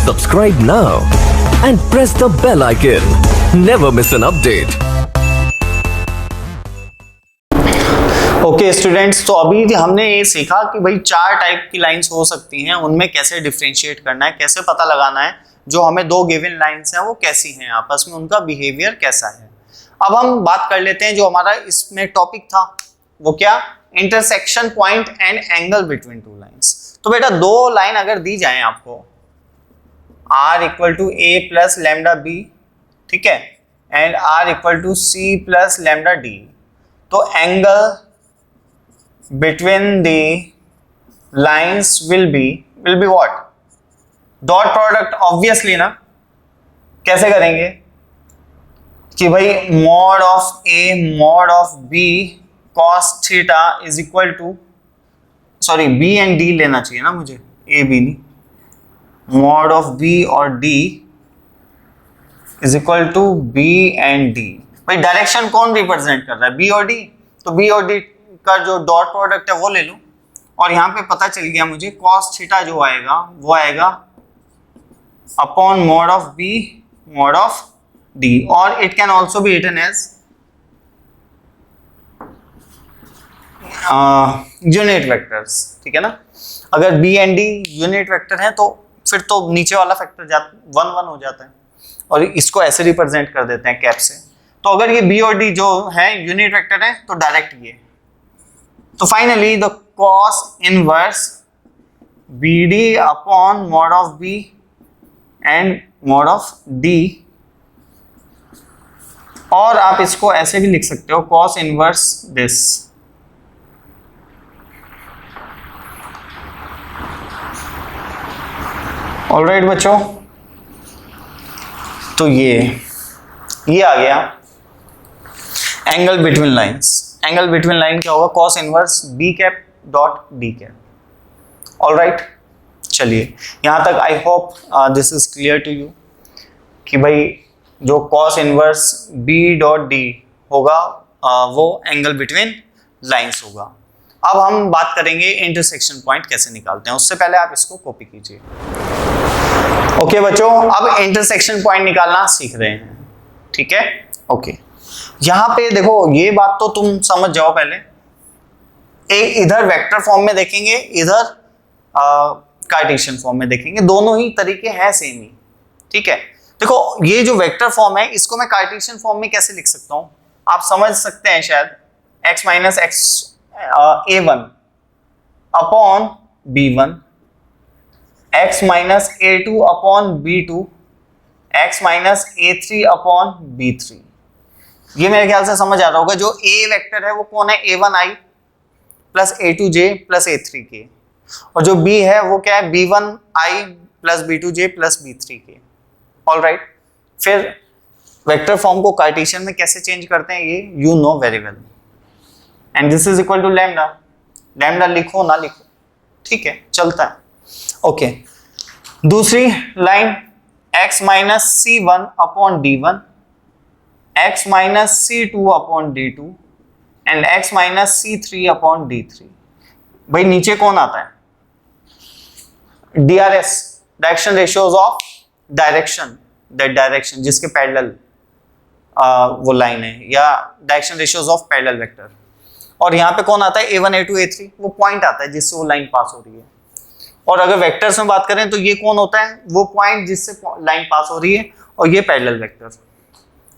Subscribe now and press the bell icon. Never miss an update. Okay students, तो अभी हमने ये सीखा कि भाई चार टाइप की लाइंस हो सकती हैं, उनमें कैसे डिफरेंशिएट करना है, कैसे पता लगाना है जो हमें दो गिवन लाइंस हैं वो कैसी हैं, आपस में उनका बिहेवियर कैसा है। अब हम बात कर लेते हैं जो हमारा इसमें टॉपिक था वो क्या, intersection point and angle between two lines. तो बेटा दो लाइन अगर दी जाए आपको r equal to A plus lambda B, ठीक है, and r equal to C plus lambda D, तो angle between the lines will be what, dot product obviously ना। कैसे करेंगे कि भाई mod of A mod of B cos theta is equal to, sorry B and D लेना चाहिए ना मुझे, ए बी नहीं, मॉड ऑफ बी और D is equal to B and D. भाई डायरेक्शन कौन रिप्रेजेंट कर रहा है, बी और डी, तो बी और डी का जो डॉट प्रोडक्ट है वो ले लो, और यहां पे पता चल गया मुझे कॉस थीटा जो आएगा वो आएगा upon mod of B mod of D, और it can also be written as unit vectors, ठीक है ना। अगर B and D unit vector है तो फिर तो नीचे वाला फैक्टर वन वन हो जाता है, और इसको ऐसे रिप्रेजेंट कर देते हैं कैप से। तो अगर ये बी और डी जो है यूनिट वेक्टर है तो डायरेक्ट ये, तो finally the cos inverse B D upon mod of B and mod of D, और आप इसको ऐसे भी लिख सकते हो कॉस इनवर्स दिस। ऑलराइट बच्चों, तो ये आ गया angle between lines. Angle between line क्या होगा, cos inverse B cap dot D cap. Alright, चलिए यहां तक I hope this is clear to you कि भाई जो cos inverse B dot D होगा वो एंगल बिटवीन लाइंस होगा। अब हम बात करेंगे इंटरसेक्शन पॉइंट कैसे निकालते हैं, उससे पहले आप इसको कॉपी कीजिए। ओके बच्चों, अब इंटरसेक्शन पॉइंट निकालना सीख रहे हैं, ठीक है। ओके, यहां पे देखो ये बात तो तुम समझ जाओ पहले, इधर वेक्टर फॉर्म में देखेंगे, इधर कार्टेशियन फॉर्म में देखेंगे, दोनों ही तरीके हैं सेम ही, ठीक है। देखो ये जो वेक्टर फॉर्म है इसको मैं कार्टेशियन फॉर्म में कैसे लिख सकता हूं, आप समझ सकते हैं शायद, x minus x a1 upon b1, x minus a2 upon b2, x minus a3 upon b3। ये मेरे ख्याल से समझ आ रहा होगा। जो a वेक्टर है वो कौन है, a1i plus a2j plus a3k, और जो b है वो क्या है, b1i plus b2j plus b3k। All right, फिर वेक्टर फॉर्म को कार्टेशियन में कैसे चेंज करते हैं ये you know very well, and this is equal to lambda. Lambda लिखो ना लिखो, ठीक है, चलता है। ओके, दूसरी line x minus c1 upon d1, x minus c2 upon d2 and x minus c3 upon d3। भाई नीचे कौन आता है, DRS, direction ratios of direction, that direction जिसके पैरेलल वो लाइन है, या direction ratios of parallel vector. और यहाँ पे कौन आता है, a1 a2 a3, वो पॉइंट आता है जिससे वो लाइन पास हो रही है। और अगर वेक्टर्स में बात करें तो ये कौन होता है, वो पॉइंट जिससे लाइन पास हो रही है, और ये पैरेलल वेक्टर।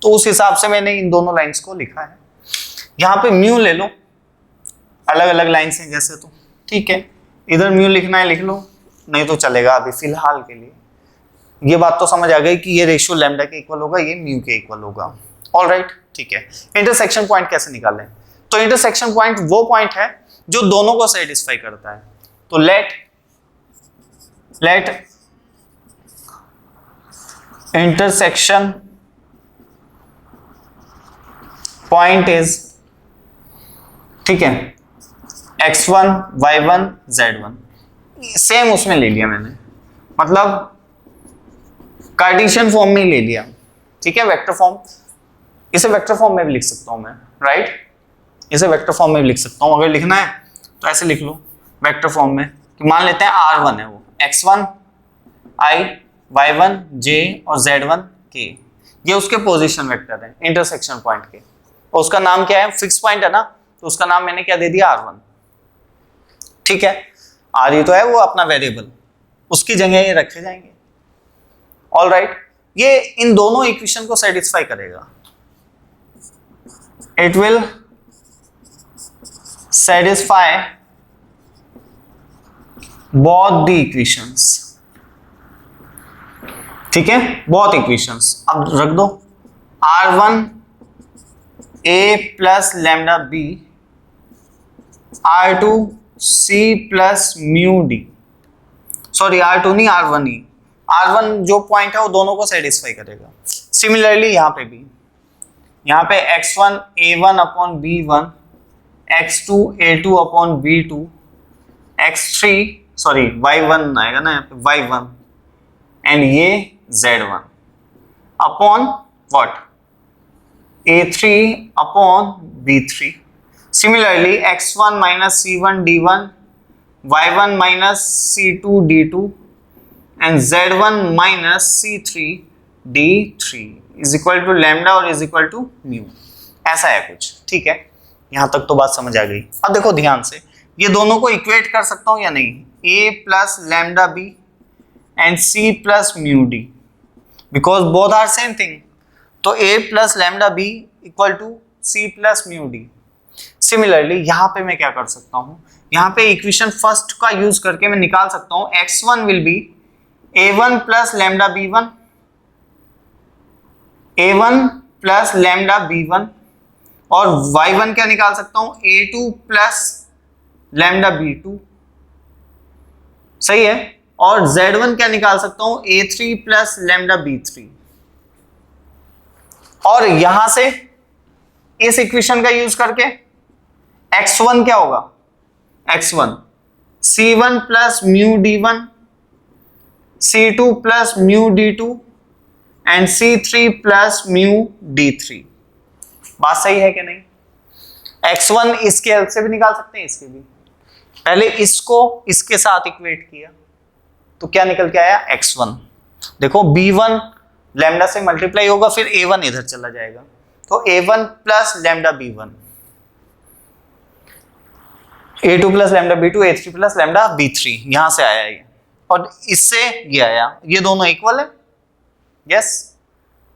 तो उस हिसाब से मैंने इन दोनों लाइंस को लिखा है। यहाँ पे म्यू ले लो, अलग अलग लाइंस हैं जैसे, तो ठीक है, इधर म्यू लिखना है लिख लो, नहीं तो चलेगा अभी फिलहाल के लिए। ये बात तो समझ आ गई कि ये रेशियो लैम्डा के इक्वल होगा, ये म्यू के इक्वल होगा। ऑलराइट, ठीक है। इंटरसेक्शन पॉइंट कैसे निकालें, तो इंटरसेक्शन पॉइंट वो पॉइंट है जो दोनों को सेटिस्फाई करता है। तो लेट इंटरसेक्शन पॉइंट इज, ठीक है, x1 y1 z1, सेम उसमें ले लिया मैंने, मतलब कार्टेशियन फॉर्म में ले लिया, ठीक है, वेक्टर फॉर्म। इसे वेक्टर फॉर्म में भी लिख सकता हूं मैं, राइट, इसे वेक्टर फॉर्म में भी लिख सकता हूं। अगर लिखना है तो ऐसे लिख लो वेक्टर फॉर्म में, कि मान लेते हैं R1 है वो, x1 i y1 j और z1 k, ये उसके पोजीशन वेक्टर हैं इंटरसेक्शन पॉइंट के। और उसका नाम क्या है, फिक्स पॉइंट है ना, तो उसका नाम मैंने क्या दे दिया, r1। ठीक है, r ही तो है वो अपना वेरिएबल, उसकी जगह ये रखे जाएंगे। ऑल राइट, ये इन दोनों इक्वेशन को सेटिस्फाई करेगा, it will satisfy both the equations. ठीक है, बोथ इक्वेशंस। अब रख दो r1 a plus lambda b, r2 c plus mu d, sorry r2 नहीं r1 ही, r1 जो पॉइंट है वो दोनों को सेटिस्फाई करेगा। सिमिलरली यहाँ पे भी, यहाँ पे x1 a1 upon b1, x2 a2 upon b2, x3 sorry y1 आएगा ना यहाँ पे y1, एंड ये z1 upon what, a3 upon b3। Similarly x1 minus c1 d1, y1 minus c2 d2, and z1 minus c3 d3 is equal to lambda और is equal to mu. ऐसा है कुछ। ठीक है, यहां तक तो बात समझ आ गई। अब देखो ध्यान से, ये दोनों को इक्वेट कर सकता हूं या नहीं, a plus lambda b and c plus mu d, because both are same thing. तो a plus lambda b equal to c plus mu d। Similarly यहां पे मैं क्या कर सकता हूं, यहां पे इक्वेशन फर्स्ट का यूज करके मैं निकाल सकता हूं x1 will be a1 plus lambda b1, a1 plus lambda b1, और y1 क्या निकाल सकता हूं, a2 प्लस लैम्डा b2, सही है। और z1 क्या निकाल सकता हूं, a3 प्लस लैम्डा b3। और यहां से इस इक्वेशन का यूज करके x1 क्या होगा, x1 c1 plus mu d1, c2 plus mu d2 and c3 plus mu d3। बात सही है कि नहीं? x1 इसके हेल्प से भी निकाल सकते हैं, इसके भी। पहले इसको इसके साथ इक्वेट किया तो क्या निकल के आया, x1। देखो b1 लैम्डा से मल्टीप्लाई होगा, फिर a1 इधर चला जाएगा, तो a1 plus lambda b1, a2 plus lambda b2, a3 plus lambda b3, यहां से आया ये, और इससे ये आया, ये दोनों इक्वल है। यस,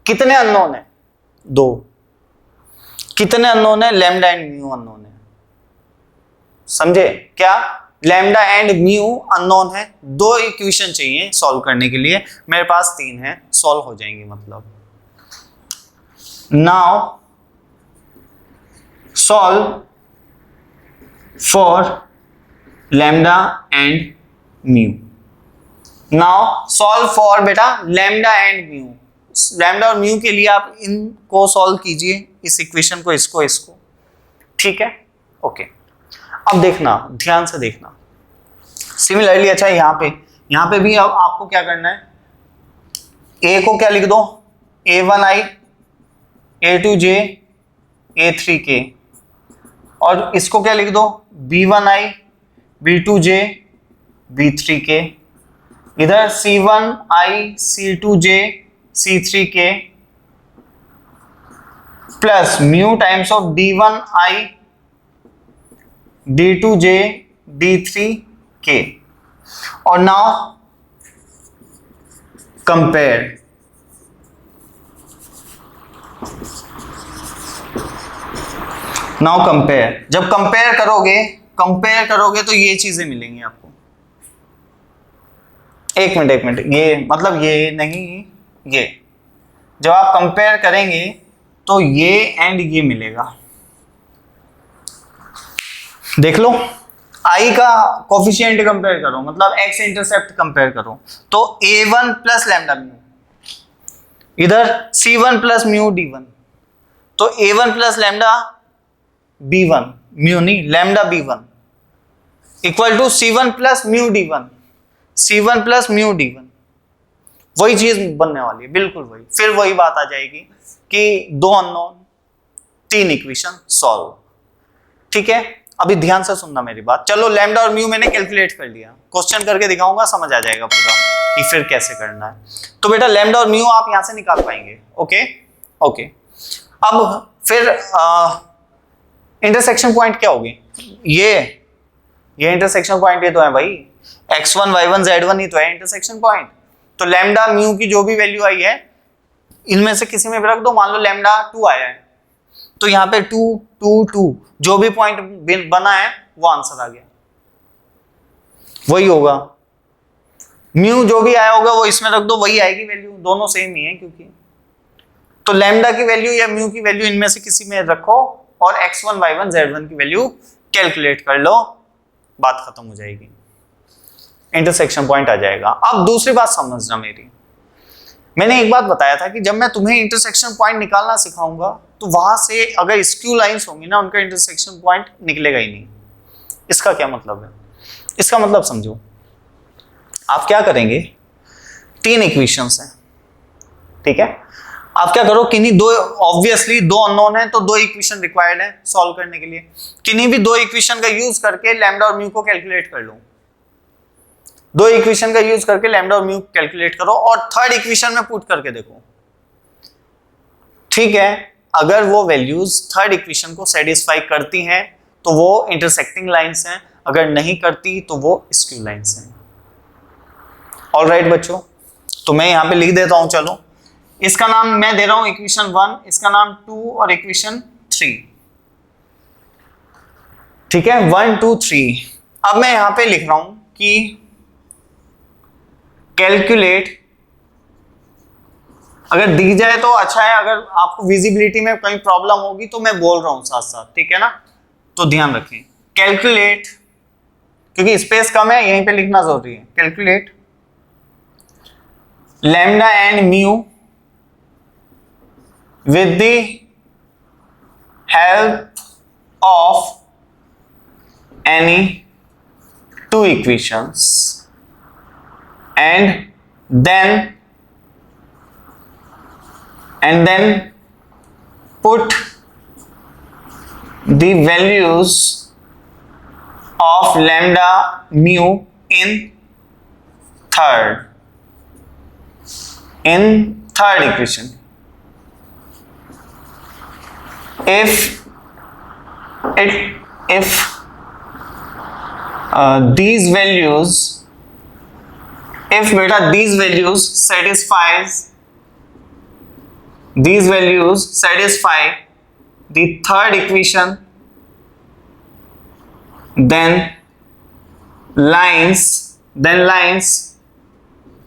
कितने अननोन है, दो। कितने अननोन है, लैम्डा एंड म्यू अननोन है। समझे क्या, लैम्डा एंड म्यू अननोन है। दो इक्वेशन चाहिए सॉल्व करने के लिए, मेरे पास तीन है, सॉल्व हो जाएंगी मतलब। Now solve for lambda and mu. Now solve for बेटा लैम्डा एंड म्यू। लैम्डा और म्यू के लिए आप इनको सॉल्व कीजिए, इस इक्वेशन को, इसको। ठीक है, ओके। अब देखना, ध्यान से देखना। सिमिलरली अच्छा यहां पे भी अब आपको क्या करना है, a को क्या लिख दो, a1i, a2j, a3k, और इसको क्या लिख दो, b1i, b2j, b3k, इधर c1i, c2j, c3k plus mu times of d1i, d2j, d3k। और नाउ कंपेयर। नाउ कंपेयर, जब कंपेयर करोगे तो ये चीजें मिलेंगी आपको। एक मिनट, ये मतलब ये नहीं, ये जब आप कंपेयर करेंगे तो ये एंड ये मिलेगा। देख लो, आई का कोफिशिएंट कंपेयर करो, मतलब एक्स इंटरसेप्ट कंपेयर करो, तो a1 प्लस लैम्डा म्यू, इधर c1 प्लस म्यू d1, तो a1 plus lambda b1, mu नहीं lambda b1, equal to c1 plus mu d1, c1 plus mu d1। वही चीज बनने वाली है, बिल्कुल वही। फिर वही बात आ जाएगी कि दो अननोन, तीन इक्वेशन सॉल्व। ठीक है, अभी ध्यान से सुनना मेरी बात। चलो लैम्डा और म्यू मैंने कैलकुलेट कर लिया, क्वेश्चन करके दिखाऊंगा, समझ आ जाएगा पूरा कि फिर कैसे करना है। तो बेटा लैम्डा और म्यू आप यहां से निकाल पाएंगे। ओके ओके, अब फिर इंटरसेक्शन पॉइंट क्या होगी? ये इंटरसेक्शन पॉइंट ये तो है भाई, x1 y1 z1 ही तो है इंटरसेक्शन पॉइंट। तो लैम्डा म्यू की जो भी वैल्यू आई है इनमें से किसी में भी रख दो। मान लो लैम्डा 2 आया है तो यहाँ पे 2 2 2 जो भी पॉइंट बना है वो आंसर आ गया, वही होगा। म्यू जो भी आया होगा वो इसमें रख दो, वही आएगी वैल्यू, दोनों सेम ही है क्योंकि। तो लैम्डा की वैल्यू या म्यू की वैल्यू इनमें से किसी में रखो और x1 y1 z1 की वैल्यू कैलकुलेट कर लो, बात खत्म हो जाएगी, इंटरसेक्शन पॉइंट आ जाएगा। अब दूसरी बात समझना मेरी, मैंने एक बात बताया था कि जब मैं तुम्हें इंटरसेक्शन पॉइंट निकालना सिखाऊंगा तो वहां से अगर स्क्यू लाइंस होंगी ना उनका इंटरसेक्शन पॉइंट निकलेगा ही नहीं। इसका क्या मतलब है? इसका मतलब समझो, आप क्या करेंगे, 3 इक्वेशंस हैं, ठीक है, आप क्या करो, किन्हीं दो, ऑब्वियसली 2 अननोन है तो 2 इक्वेशन रिक्वायर्ड है सॉल्व करने के लिए, किन्हीं भी 2 इक्वेशन का यूज करके लैम्डा और म्यू को कैलकुलेट कर लो। 2 इक्वेशन का यूज करके लैम्डा और म्यू कैलकुलेट करो और थर्ड इक्वेशन में पुट करके देखो, ठीक है। अगर वो वैल्यूज थर्ड इक्वेशन को सेटिस्फाई करती हैं तो वो इंटरसेक्टिंग लाइंस हैं, अगर नहीं करती तो वो स्क्यू लाइंस हैं। ऑलराइट बच्चों, तो मैं यहां पे लिख देता हूं, चलो इसका नाम मैं दे रहा हूं इक्वेशन 1, इसका नाम 2 और इक्वेशन 3, ठीक है, 1 2 3। अब मैं यहां पे लिख रहा हूं कि कैलकुलेट, अगर दी जाए तो अच्छा है, अगर आपको विजिबिलिटी में कहीं प्रॉब्लम होगी तो मैं बोल रहा हूं साथ साथ, ठीक है ना, तो ध्यान रखें। कैलकुलेट, क्योंकि स्पेस कम है यहीं पे लिखना जरूरी है, calculate lambda and mu with the help of any 2 equations and then put the values of lambda mu in third equation. If these values, if beta these values satisfy the third equation, then lines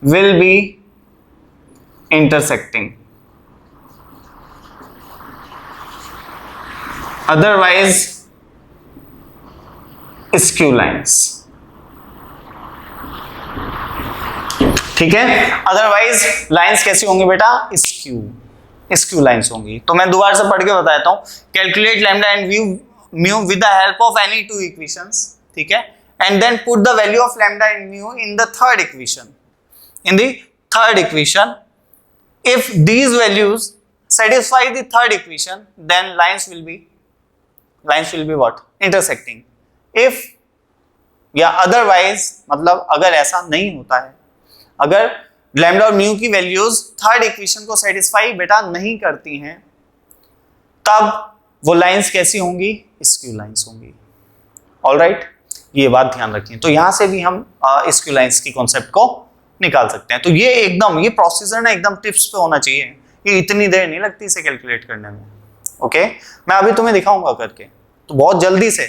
will be intersecting, otherwise skew lines, ठीक है। Otherwise lines कैसी होंगी बेटा? Skew lines होंगी। तो मैं दोबारा से पढ़ के बताता हूं, calculate lambda and mu with the help of any 2 equations, ठीक है, and then put the value of lambda and mu in the third equation, if these values satisfy the third equation, then lines will be what? Intersecting. If या otherwise, मतलब अगर ऐसा नहीं होता है, अगर लैम्डा और म्यू की वैल्यूज थर्ड इक्वेशन को सेटिस्फाई बेटा नहीं करती हैं, तब वो लाइंस कैसी होंगी? स्क्यू लाइंस होंगी। ऑलराइट, ये बात ध्यान रखिए। तो यहां से भी हम स्क्यू लाइंस की कॉन्सेप्ट को निकाल सकते हैं। तो ये प्रोसीजर ना एकदम टिप्स पे होना चाहिए, ये इतनी देर नहीं लगती इसे कैलकुलेट करने में। ओके, मैं अभी तुम्हें दिखाऊंगा करके, तो बहुत जल्दी से,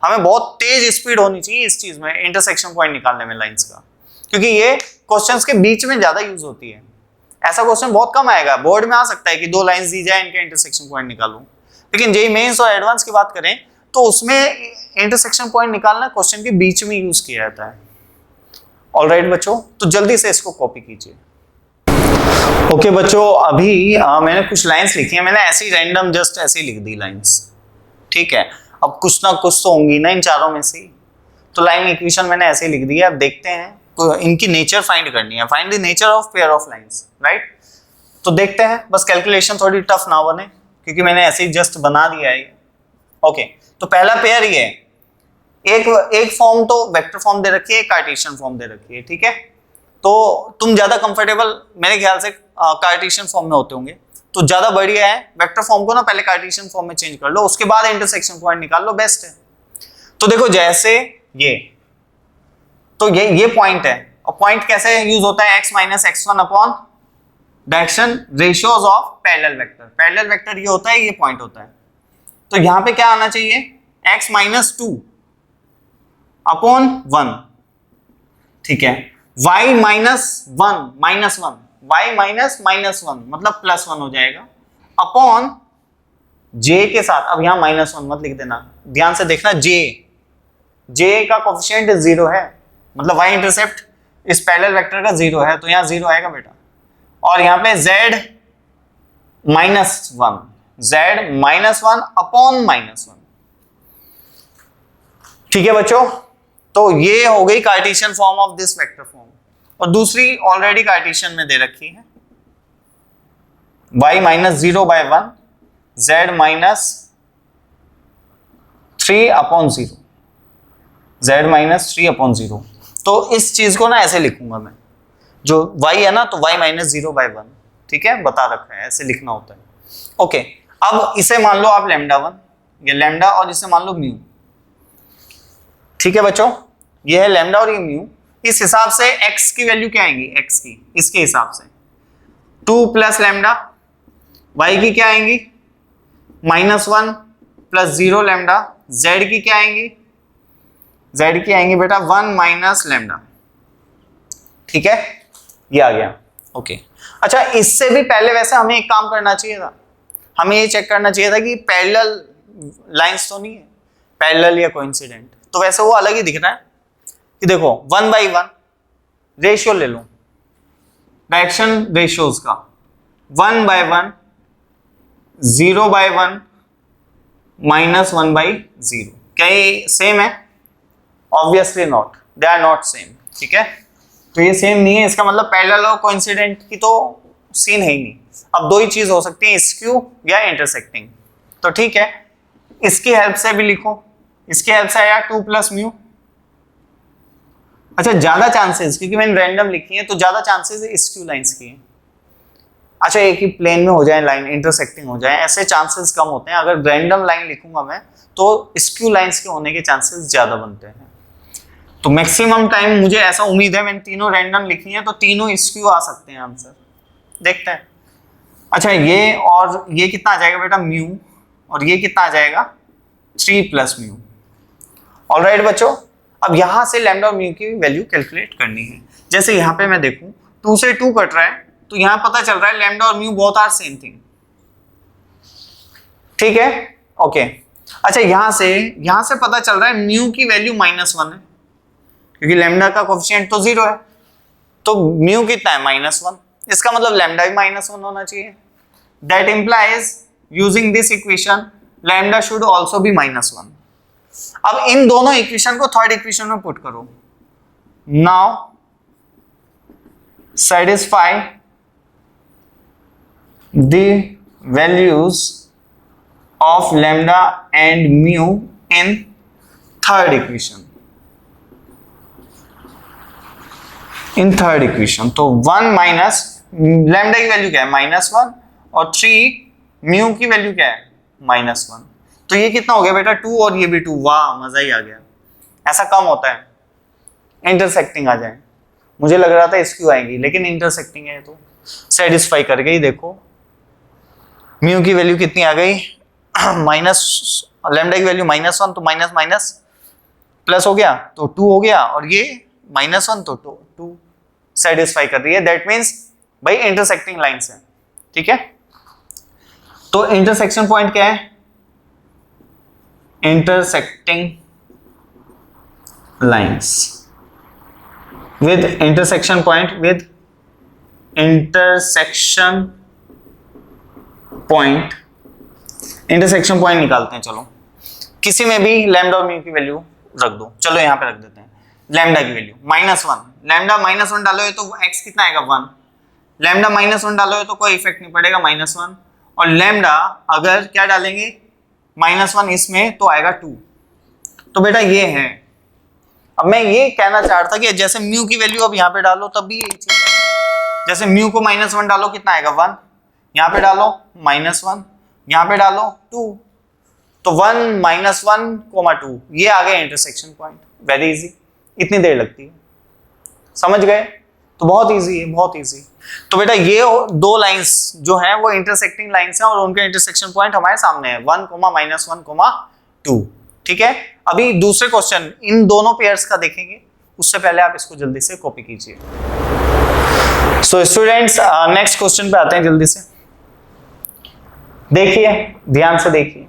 हमें बहुत तेज स्पीड होनी चाहिए इस चीज में, इंटरसेक्शन पॉइंट निकालने में लाइंस का, क्योंकि ये क्वेश्चंस के बीच में ज्यादा यूज होती है। ऐसा क्वेश्चन बहुत कम आएगा, बोर्ड में आ सकता है कि 2 लाइंस दी जाए, इनके इंटरसेक्शन पॉइंट निकालूं, लेकिन जेईई मेंस और एडवांस की बात करें तो उसमें इंटरसेक्शन पॉइंट निकालना क्वेश्चन के बीच में यूज किया जाता है। ऑलराइट बच्चों, तो जल्दी से इसको कॉपी कीजिए। ओके बच्चों, अभी मैंने कुछ लाइंस लिखी हैं, मैंने ऐसे ही रैंडम जस्ट ऐसे ही लिख दी लाइंस, ठीक है। अब कुछ ना कुछ तो होंगी ना इन चारों में से, तो लाइन इक्वेशन मैंने ऐसे ही लिख दी है। अब देखते हैं, तो इनकी नेचर फाइंड करनी है, find the nature of pair of lines, right. तो देखते हैं, बस कैलकुलेशन थोड़ी टफ ना बने, क्योंकि मैंने ऐसे ही जस्ट बना दिया है। ओके, तो पहला पेयर ये है, एक फॉर्म तो वेक्टर फॉर्म दे रखी है, एक कार्टेशियन फॉर्म दे रखी है, ठीक है। तो तुम ज्यादा कंफर्टेबल मेरे ख्याल से कार्टेशियन फॉर्म में होते होंगे, तो ज्यादा बढ़िया है वेक्टर फॉर्म को ना पहले कार्टेशियन फॉर्म में चेंज कर लो, उसके बाद इंटरसेक्शन पॉइंट निकाल लो, बेस्ट है। तो देखो जैसे ये, तो ये पॉइंट है, और पॉइंट कैसे यूज होता है, x minus x1 upon direction ratios of parallel vector. Parallel vector ये होता है, ये पॉइंट होता है। तो यहां पे क्या आना चाहिए, x माइनस 2 अपॉन 1, ठीक है। y minus 1 minus 1, y minus minus 1 मतलब प्लस 1 हो जाएगा, अपॉन j के साथ। अब यहां माइनस 1 मत लिख देना, ध्यान से देखना, j का कोफिशिएंट 0 है, मतलब y इंटरसेप्ट इस पैरेलल वेक्टर का 0 है, तो यहां 0 आएगा बेटा। और यहां पे z माइनस 1 अपॉन माइनस 1, ठीक है बच्चों। तो ये हो गई Cartesian form of this vector form. और दूसरी ऑलरेडी कार्टेशियन में दे रखी है, y minus 0/1 z minus 3/0, z minus 3/0। तो इस चीज को ना ऐसे लिखूंगा मैं, जो y है ना, तो y माइनस 0/1, ठीक है, बता रखा है ऐसे लिखना होता है। ओके, अब इसे मान लो आप λ1, ये लैम्डा, और इसे मान लो म्यू, ठीक है बच्चों, ये है लैम्डा और ये म्यू। इस हिसाब से x की वैल्यू क्या आएंगी, x की इसके हिसाब से 2 प्लस लैम्डा, y की क्या आएंगी -1 प्लस 0 लैम्डा, z की क्या आएंगी, z की आएंगी बेटा 1 माइनस लैम्डा, ठीक है, ये आ गया। ओके, अच्छा इससे भी पहले वैसे हमें एक काम करना चाहिए था, हमें ये चेक करना चाहिए था कि पैरेलल लाइंस तो नहीं है, पैरेलल या कोइंसिडेंट, तो वैसे वो अलग ही दिख रहा है कि देखो 1/1 रेशियो ले लो डायरेक्शन रेशियोज का, 1/1 0/1 -1/0, क्या ये सेम है? Obviously not, they are not same, ठीक है। तो ये सेम नहीं है, इसका मतलब पैरेलल और कोइंसिडेंट की तो सीन है ही नहीं। अब दो ही चीज हो सकती है, स्क्यू या इंटरसेक्टिंग। तो ठीक है, इसकी हेल्प से भी लिखो, इसकी हेल्प से आया 2 प्लस म्यू। अच्छा ज्यादा चांसेस, क्योंकि मैंने रैंडम लिखी है तो ज्यादा चांसेस स्क्यू लाइंस की है। अच्छा एक ही प्लेन में हो जाए लाइन, इंटरसेक्टिंग हो जाए, ऐसे चांसेस कम होते हैं। अगर रैंडम लाइन लिखूंगा मैं तो स्क्यू लाइंस के होने के चांसेस ज्यादा बनते हैं। तो मैक्सिमम टाइम मुझे ऐसा उम्मीद है, मैंने तीनों रैंडम लिखी है तो तीनों स्क्यू आ सकते हैं आंसर, देखते हैं। अच्छा ये और ये कितना आ जाएगा बेटा म्यू, और ये कितना आ जाएगा 3 प्लस म्यू। ऑलराइट बच्चों, अब यहां से लैम्डा और म्यू की वैल्यू कैलकुलेट करनी है। जैसे यहाँ पे मैं देखूं 2 से 2 कट रहा है, तो यहां पता चल रहा है लैम्डा और mu both are same thing, ठीक है, ओके। अच्छा यहां से पता चल रहा है म्यू की वैल्यू -1 है, क्योंकि लैम्डा का कोएफिशिएंट तो 0 है, तो म्यू कितना है -1, इसका मतलब लैम्डा भी -1 होना चाहिए। That implies using this equation lambda should also be -1। अब इन दोनों इक्वेशन को थर्ड इक्वेशन में पुट करो। Now satisfy the values of lambda and mu in third equation. In third equation तो 1 माइनस लैम्डा की वैल्यू क्या है -1 और 3 म्यू की वैल्यू क्या है -1, तो ये कितना हो गया बेटा 2 और ये भी 2। वाह मजा ही आ गया, ऐसा कम होता है इंटरसेक्टिंग आ जाए। मुझे लग रहा था स्क्यू आएगी, लेकिन इंटरसेक्टिंग है तो सेटिस्फाई कर गई। देखो म्यू की वैल्यू कितनी आ गई माइनस, लैम्डा की वैल्यू -1 तो माइनस माइनस प्लस हो गया तो 2 हो गया, और ये -1 तो 2 सेटिस्फाई कर रही है। दैट मीन्स भाई इंटरसेक्टिंग लाइंस है, ठीक है। तो इंटरसेक्शन पॉइंट क्या है, intersecting lines with intersection point, with intersection point, intersection point निकालते हैं। चलो किसी में भी लैम्डा और म्यू की वैल्यू रख दो, चलो यहां पे रख देते हैं लैम्डा की वैल्यू -1, लैम्डा -1 डालोगे तो x कितना आएगा 1, लैम्डा -1 डालोगे तो कोई इफेक्ट नहीं पड़ेगा -1, और लैम्डा अगर क्या डालेंगे -1 इसमें तो आएगा 2, तो बेटा ये है। अब मैं ये कहना चाह रहा था कि जैसे म्यू की वैल्यू अब यहाँ पे डालो तब भी यही चीज है। जैसे म्यू को -1 डालो कितना आएगा 1, यहाँ पे डालो -1, यहाँ पे डालो 2, तो 1 -1 2 ये आ गया इंटरसेक्शन पॉइंट। वेरी इजी, इतनी देर लगती है, समझ गए? तो बहुत इजी है, बहुत इजी। तो बेटा ये दो लाइंस जो हैं वो इंटरसेक्टिंग लाइंस हैं और उनका इंटरसेक्शन पॉइंट हमारे सामने है 1, -1, 2। ठीक है, अभी दूसरे क्वेश्चन इन दोनों पेयर्स का देखेंगे, उससे पहले आप इसको जल्दी से कॉपी कीजिए। सो स्टूडेंट्स नेक्स्ट क्वेश्चन पे आते हैं जल्दी से। देखिए, ध्यान से देखिए,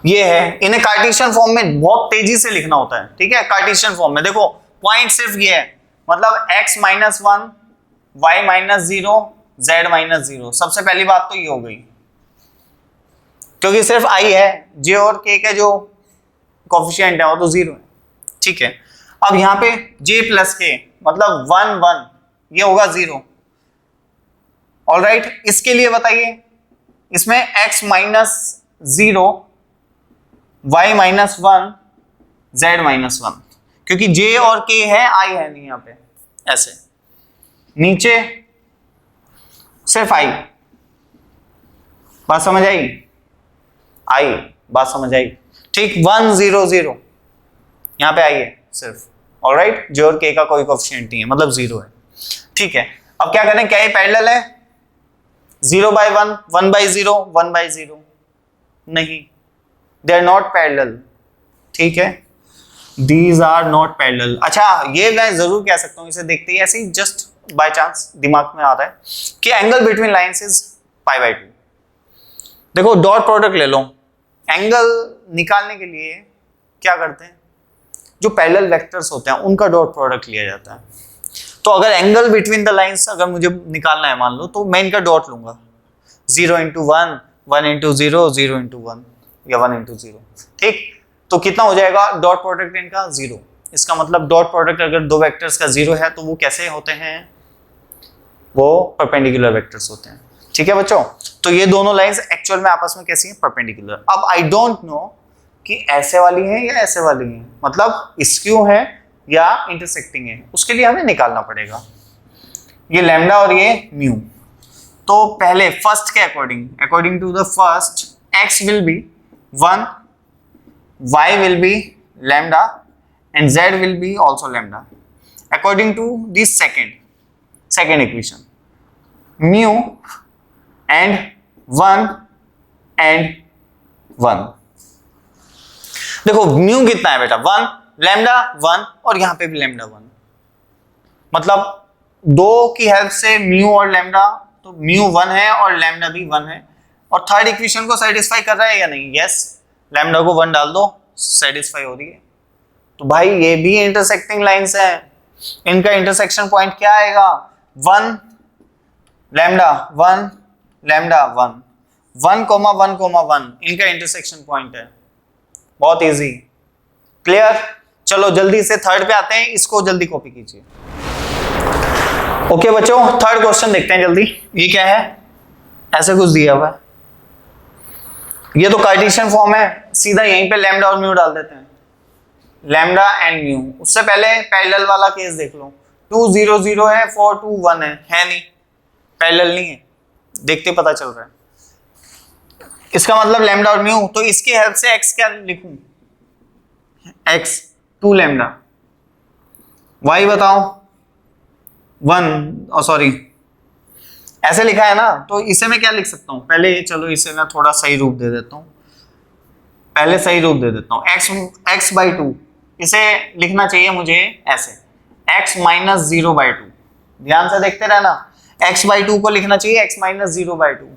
ये है, इन्हें कार्टेशियन फॉर्म में बहुत तेजी से लिखना होता है। ठीक है, कार्टेशियन फॉर्म में देखो पॉइंट सिर्फ ये है, मतलब x -1, y -0, z -0। सबसे पहली बात तो ये हो गई, क्योंकि सिर्फ i है, j और k के जो कोफिशिएंट है वो तो 0 है। ठीक है, अब यहाँ पे j + k मतलब 1 1 ये होगा 0। ऑलराइट, इसके लिए बताइए, इसमें x -0, y -1, z -1, क्योंकि j और k है, i है नहीं यहाँ पे। ऐसे नीचे सिर्फ i, बात समझ आई? i, बात समझ आई? ठीक, 1 0 0 यहाँ पे i है सिर्फ। ऑलराइट, j और k का कोई कोएफिशिएंट नहीं है, मतलब 0 है। ठीक है, अब क्या करें, क्या ये पैरेलल है? 0/1, 1/0, 1/0 नहीं, दे आर नॉट पैरेलल। ठीक है, दीज आर नॉट पैरेलल। अच्छा, ये मैं जरूर कह सकता हूं, इसे देखते ही ऐसे ही जस्ट बाय चांस दिमाग में आता है कि एंगल बिटवीन लाइंस इज π/2। देखो डॉट प्रोडक्ट ले लो, एंगल निकालने के लिए क्या करते हैं, जो पैरेलल वेक्टर्स होते हैं उनका डॉट प्रोडक्ट लिया जाता है। तो अगर एंगल बिटवीन द लाइंस अगर मुझे निकालना है मान लो, तो मैं इनका डॉट लूंगा, 0 × 1, 1 × 0, 0 × 1 या 1 × 0। ठीक, तो कितना हो जाएगा डॉट प्रोडक्ट इनका? 0। इसका मतलब डॉट प्रोडक्ट अगर दो वेक्टर्स का 0 है तो वो कैसे होते हैं? वो परपेंडिकुलर वेक्टर्स होते हैं। ठीक है बच्चों, तो ये दोनों लाइंस एक्चुअल में आपस में कैसी हैं? परपेंडिकुलर। अब आई डोंट नो कि ऐसे वाली है या ऐसे वाली है, मतलब स्क्यू है या इंटरसेक्टिंग है, उसके लिए हमें निकालना पड़ेगा। ये लैम्डा और ये म्यू। तो पहले फर्स्ट के according to the first, x will be 1, y will be lambda and z will be also lambda according to the second equation, mu and 1 and 1। देखो mu कितना है बेटा? 1, लैम्डा 1 और यहां पे भी लैम्डा 1, मतलब दो की हेल्प से mu और लैम्डा, तो mu 1 है और लैम्डा भी 1 है। और थर्ड इक्वेशन को सेटिस्फाई कर रहा है या नहीं? यस, लैम्डा को 1 डाल दो, सेटिस्फाई हो रही है। तो भाई ये भी इंटरसेक्टिंग लाइंस हैं, इनका इंटरसेक्शन पॉइंट क्या आएगा? 1 लैम्डा 1 लैम्डा 1, 1,1,1 इनका इंटरसेक्शन पॉइंट है। बहुत इजी, क्लियर? चलो जल्दी से थर्ड पे आते हैं, इसको जल्दी कॉपी कीजिए। ओके बच्चों, थर्ड क्वेश्चन देखते हैं जल्दी। ये क्या है? ऐसे कुछ दिया हुआ है, ये तो कार्टेशियन फॉर्म है, सीधा यहीं पे लैम्डा और म्यू डाल देते हैं, लैम्डा एंड म्यू। उससे पहले पैरेलल वाला केस देख लो, 2 0 0 है, 4 2 1 है नहीं, पैरेलल नहीं है, देखते पता चल रहा है। इसका मतलब लैम्डा और म्यू, तो इसकी हेल्प से x क्या लिखूं? x 2 लैम्डा, y बताओ 1, सॉरी ऐसे लिखा है ना, तो इसे मैं क्या लिख सकता हूं? पहले चलो इसे मैं थोड़ा सही रूप दे देता हूं, पहले सही रूप दे देता हूं। x/2 इसे लिखना चाहिए मुझे ऐसे, x - 0/2। ध्यान से देखते रहना, x/2 को लिखना चाहिए x - 0/2।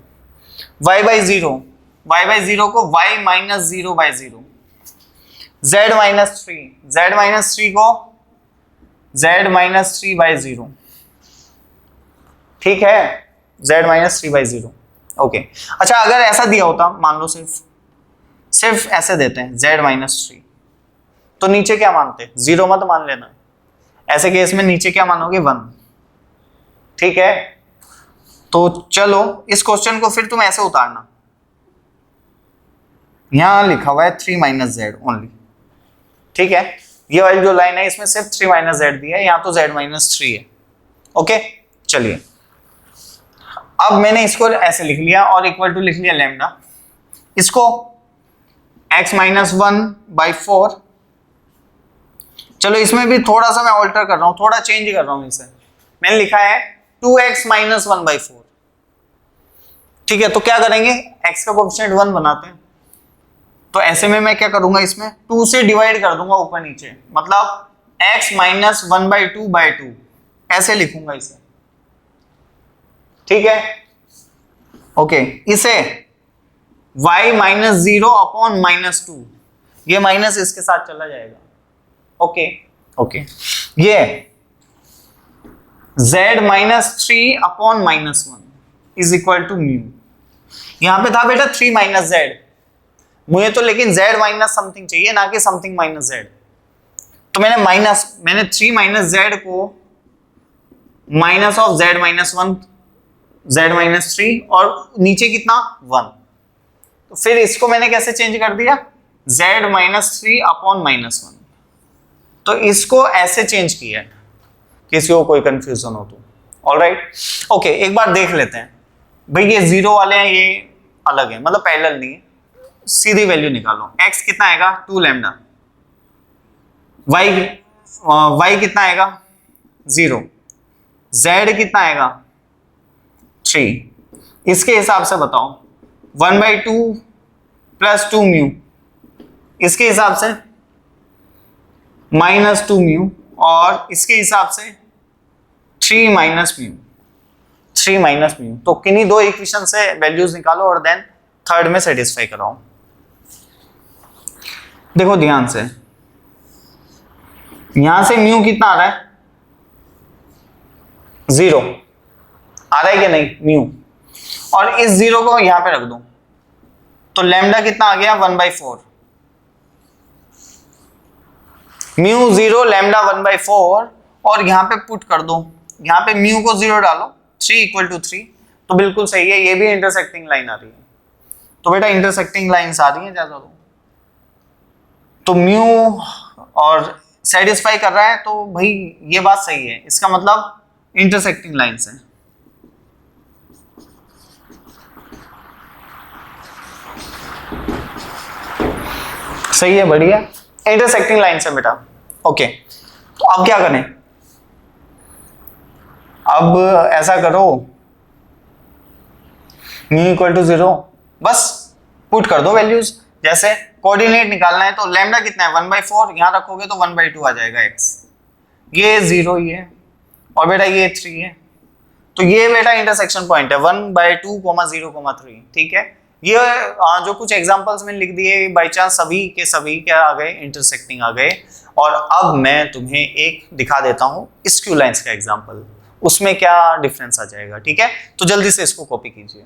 y/0 को y - 0/0। z-3 को z - 3/0। ठीक है, z-3/0। ओके, अच्छा अगर ऐसा दिया होता, मान लो सिर्फ ऐसे देते हैं z-3, तो नीचे क्या मानते? 0 मत मान लेना, ऐसे केस में नीचे क्या मानोगे? 1। ठीक है, तो चलो इस क्वेश्चन को फिर तुम ऐसे उतारना, यहां लिखा हुआ है 3 - z ओनली, ठीक है, ये वाली जो लाइन है इसमें सिर्फ 3 माइनस जेड दिया है, यहाँ तो z माइनस 3 है। ओके चलिए, अब मैंने इसको ऐसे लिख लिया और इक्वल टू लिख लिया लैम्डा, इसको x माइनस 1/4, चलो इसमें भी थोड़ा सा मैं ऑल्टर कर रहा हूं, थोड़ा चेंज कर रहा हूं इसे, मैंने लिखा है 2x माइनस 1/4। ठीक है, तो क्या करेंगे, x का कोएफिशिएंट 1 बनाते हैं, तो ऐसे में मैं क्या करूंगा, इसमें 2 से डिवाइड कर दूंगा ऊपर नीचे, मतलब x माइनस 1/2/2 ऐसे लिखूंगा इसे। ठीक है, ओके, इसे y माइनस 0 अपॉन माइनस 2, ये माइनस इसके साथ चला जाएगा। ओके ओके, ये z minus 3 upon minus 1 is equal to mu. यहां पे था बेटा 3 माइनस z, मुझे तो लेकिन z माइनस समथिंग चाहिए, ना कि समथिंग माइनस z, तो मैंने 3 माइनस z को minus of z minus 1, z minus 3 और नीचे कितना 1, तो फिर इसको मैंने कैसे चेंज कर दिया, z माइनस 3 अपॉन माइनस 1, तो इसको ऐसे चेंज किया, किसी को कोई कंफ्यूजन हो तो। ऑलराइट, ओके, एक बार देख लेते हैं भाई, ये जीरो वाले हैं, ये अलग है, मतलब पैरेलल नहीं है, सीधी वैल्यू निकालो। x कितना आएगा 2 लैम्डा, y कितना आएगा 0, z कितना आएगा 3, इसके हिसाब से बताओ 1/2 प्लस 2 म्यू, इसके हिसाब से माइनस 2 म्यू, और इसके हिसाब से 3 माइनस म्यू, 3 माइनस म्यू। तो किन्हीं दो इक्वेशन से वैल्यूज निकालो और देन थर्ड में सेटिस्फाई कराओ। देखो ध्यान से, यहां से म्यू कितना आ रहा है 0 आ रहा है कि नहीं म्यू, और इस 0 को यहां पे रख दो, तो लैम्डा कितना आ गया 1/4, म्यू 0 लैम्डा 1/4, और यहां पे पुट कर दो, यहां पे म्यू को 0 डालो, 3 इक्वल टू 3, तो बिल्कुल सही है, ये भी इंटरसेक्टिंग लाइन आ रही है। तो बेटा इंटरसेक्टिंग लाइंस आ रही हैं ज्यादा, तो म्यू और सेटिस्फाई कर रहा है, तो भाई ये बात सही है, इसका मतलब इंटरसेक्टिंग लाइंस है। सही है, बढ़िया, इंटरसेक्टिंग लाइंस है बेटा। ओके, तो अब क्या करें, अब ऐसा करो म्यू इक्वल टू 0, बस पुट कर दो वैल्यूज, जैसे कोऑर्डिनेट निकालना है, तो लैम्डा कितना है 1/4, यहां रखोगे तो 1/2 आ जाएगा x, ये 0 ही है, और बेटा ये 3 है, तो ये बेटा इंटरसेक्शन पॉइंट है 1/2, 0,3। ठीक है, ये जो कुछ एग्जांपल्स मैंने लिख दिए बाय चांस सभी के सभी क्या आ गए, इंटरसेक्टिंग आ गए। और अब मैं तुम्हें एक दिखा देता हूं स्क्यू लाइंस का एग्जांपल, उसमें क्या डिफरेंस आ जाएगा। ठीक है, तो जल्दी से इसको कॉपी कीजिए।